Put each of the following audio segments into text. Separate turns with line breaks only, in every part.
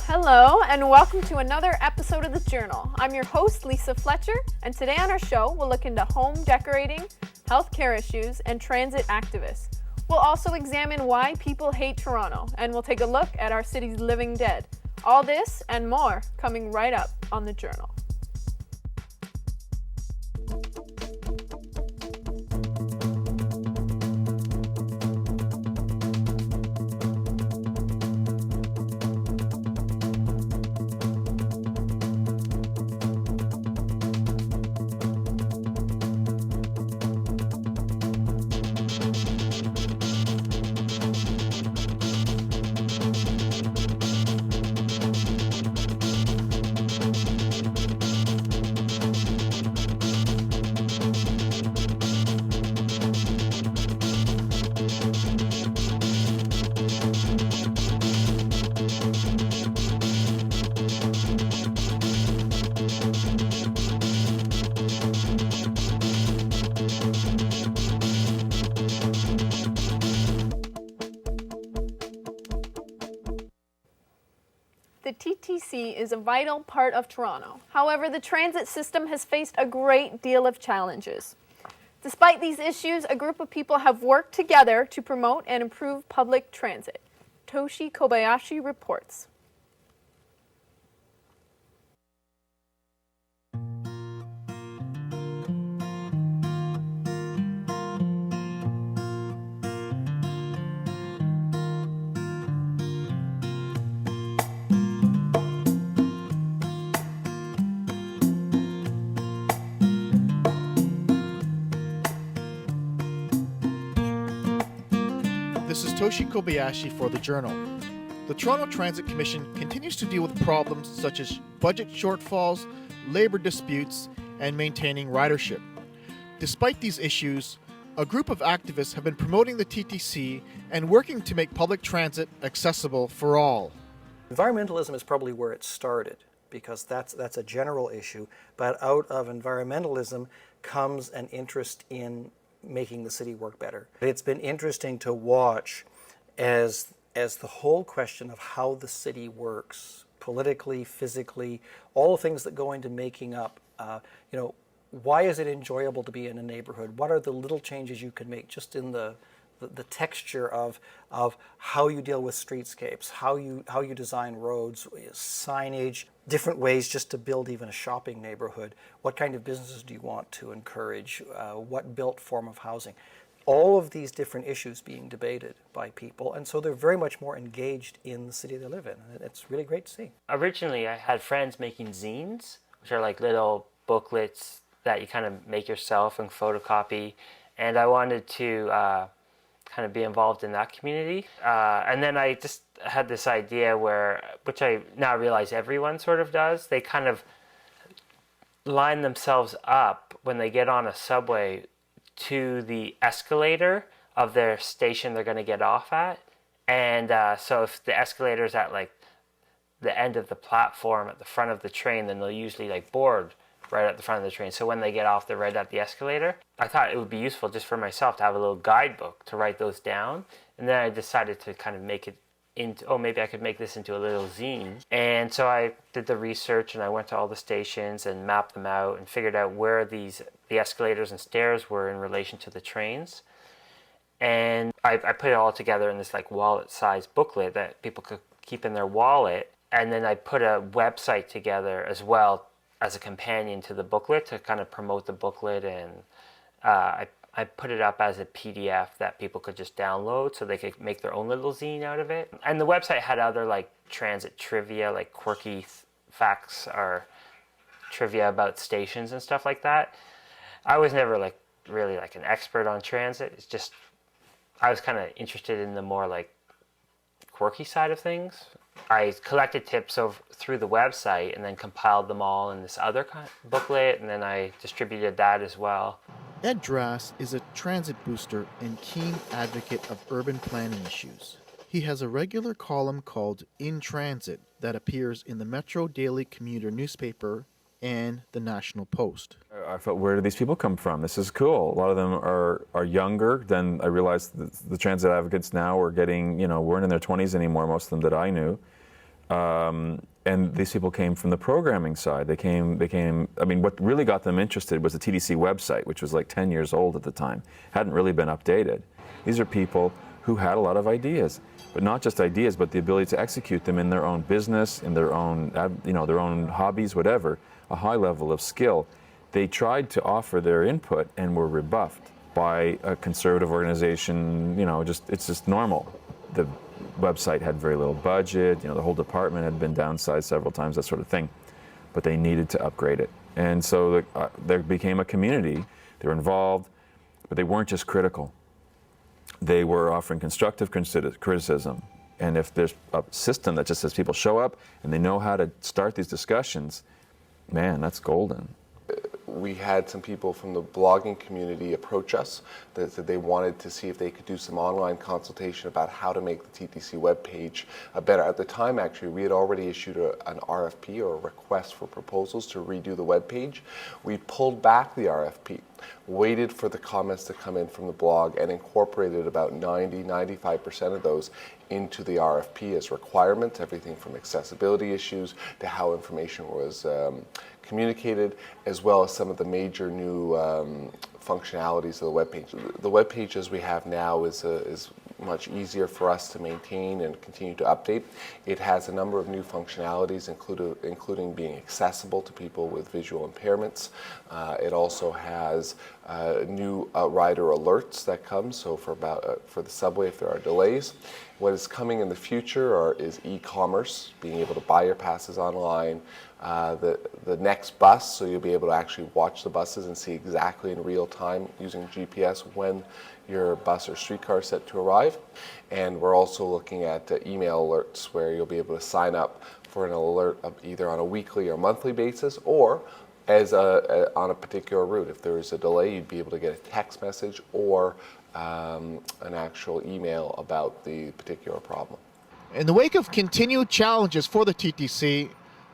Hello, and welcome to another episode of The Journal. I'm your host, Lisa Fletcher, and today on our show, we'll look into home decorating, healthcare issues, and transit activists. We'll also examine why people hate Toronto, and we'll take a look at our city's living dead. All this and more coming right up on The Journal. The TTC is a vital part of Toronto. However, the transit system has faced a great deal of challenges. Despite these issues, a group of people have worked together to promote and improve public transit. Toshi Kobayashi reports.
This is Toshi Kobayashi for The Journal. The Toronto Transit Commission continues to deal with problems such as budget shortfalls, labor disputes, and maintaining ridership. Despite these issues, a group of activists have been promoting the TTC and working to make public transit accessible for all.
Environmentalism is probably where it started, because that's a general issue, but out of environmentalism comes an interest in making the city work better. It's been interesting to watch as the whole question of how the city works, politically, physically, all the things that go into making up, why is it enjoyable to be in a neighborhood? What are the little changes you can make just in the texture of how you deal with streetscapes, how you design roads, signage, different ways just to build even a shopping neighborhood. What kind of businesses do you want to encourage? What built form of housing? All of these different issues being debated by people, and so they're very much more engaged in the city they live in. And it's really great to see.
Originally, I had friends making zines, which are like little booklets that you kind of make yourself and photocopy, and I wanted to kind of be involved in that community. And then I just had this idea which I now realize everyone sort of does, they kind of line themselves up when they get on a subway to the escalator of their station they're going to get off at. And so if the escalator is at like the end of the platform at the front of the train, then they'll usually like board right at the front of the train. So when they get off, they're right at the escalator. I thought it would be useful just for myself to have a little guidebook to write those down. And then I decided to kind of make it into, maybe I could make this into a little zine. And so I did the research and I went to all the stations and mapped them out and figured out where the escalators and stairs were in relation to the trains. And I put it all together in this like wallet-sized booklet that people could keep in their wallet. And then I put a website together as well as a companion to the booklet to kind of promote the booklet, and I put it up as a PDF that people could just download so they could make their own little zine out of it. And the website had other like transit trivia, like quirky facts or trivia about stations and stuff like that. I was never like really like an expert on transit. It's just I was kind of interested in the more like quirky side of things. I collected tips through the website and then compiled them all in this other booklet, and then I distributed that as well.
Ed Drass is a transit booster and keen advocate of urban planning issues. He has a regular column called In Transit that appears in the Metro Daily Commuter newspaper and the National Post.
I felt, where do these people come from? This is cool. A lot of them are younger. Then I realized that the transit advocates now are getting, weren't in their 20s anymore, most of them that I knew. And these people came from the programming side. They came, I mean, what really got them interested was the TDC website, which was like 10 years old at the time, hadn't really been updated. These are people who had a lot of ideas, but not just ideas, but the ability to execute them in their own business, in their own, their own hobbies, whatever, a high level of skill. They tried to offer their input and were rebuffed by a conservative organization. It's just normal. The website had very little budget, the whole department had been downsized several times, that sort of thing. But they needed to upgrade it. And so there became a community. They were involved, but they weren't just critical. They were offering constructive criticism. And if there's a system that just says people show up and they know how to start these discussions, man, that's golden.
We had some people from the blogging community approach us that they wanted to see if they could do some online consultation about how to make the TTC webpage better. At the time, actually, we had already issued an RFP, or a request for proposals, to redo the webpage. We pulled back the RFP, waited for the comments to come in from the blog, and incorporated about 95% of those into the RFP as requirements, everything from accessibility issues to how information was communicated, as well as some of the major new functionalities of the webpage. The webpage as we have now is much easier for us to maintain and continue to update. It has a number of new functionalities, including being accessible to people with visual impairments. It also has new rider alerts that come, so for the subway if there are delays. What is coming in the future is e-commerce, being able to buy your passes online, the next bus, so you'll be able to actually watch the buses and see exactly in real time using GPS when your bus or streetcar is set to arrive. And we're also looking at email alerts, where you'll be able to sign up for an alert either on a weekly or monthly basis, or as on a particular route. If there is a delay, you'd be able to get a text message or an actual email about the particular problem.
In the wake of continued challenges for the TTC,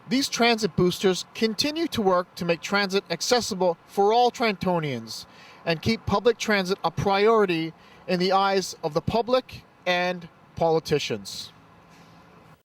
these transit boosters continue to work to make transit accessible for all Trentonians and keep public transit a priority in the eyes of the public and politicians.